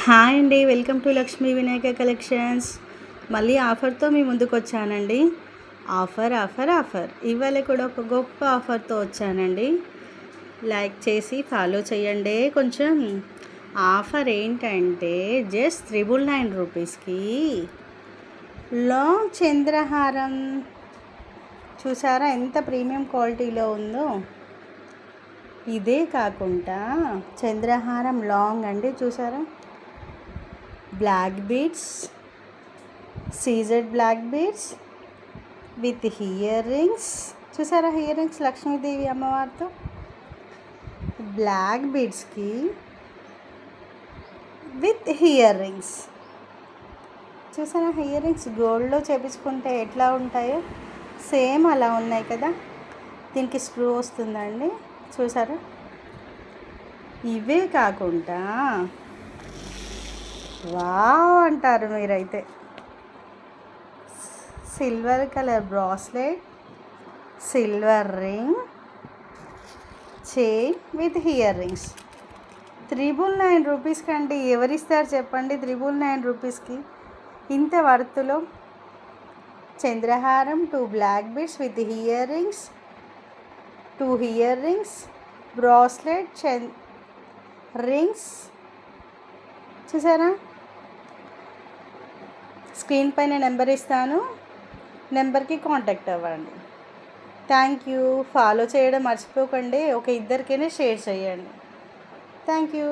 Hi అండి, welcome to Lakshmi Vinayaka collections. మళ్ళీ ఆఫర్తో మీ ముందుకు వచ్చానండి. ఆఫర్ ఇవాళ కూడా ఒక గొప్ప ఆఫర్తో వచ్చానండి. లైక్ చేసి ఫాలో చేయండి. కొంచెం ఆఫర్ ఏంటంటే జస్ట్ 999 రూపీస్కి లాంగ్ చంద్రహారం. చూసారా ఎంత ప్రీమియం క్వాలిటీలో ఉందో. ఇదే కాకుండా చంద్రహారం లాంగ్ అండి, చూసారా, black beads, CZ black beads with earrings. చూసారా హియర్ రింగ్స్ లక్ష్మీదేవి అమ్మవారితో. బ్లాక్ బీడ్స్కి విత్ హియర్ రింగ్స్. చూసారా హియర్ రింగ్స్ గోల్డ్లో చేపించుకుంటే ఎట్లా ఉంటాయో సేమ్ అలా ఉన్నాయి కదా. దీనికి స్క్రూ వస్తుందండి, చూసారా. ఇవే కాకుండా వావ్ అంటారు మీరైతే. Silver colour bracelet, silver ring, chain with earrings. 999 రూపీస్కి అండి. ఎవరిస్తారు చెప్పండి 999 రూపీస్కి ఇంత వర్త్లో. చంద్రహారం, 2 black beads with earrings, 2 earrings, bracelet, rings. చూసారా, స్క్రీన్ పైన నెంబర్ ఇస్తాను, నెంబర్కి కాంటాక్ట్ అవ్వండి. Thank you. ఫాలో చేయడం మర్చిపోకండి. ఒక ఇద్దరికైనా షేర్ చేయండి. Thank you.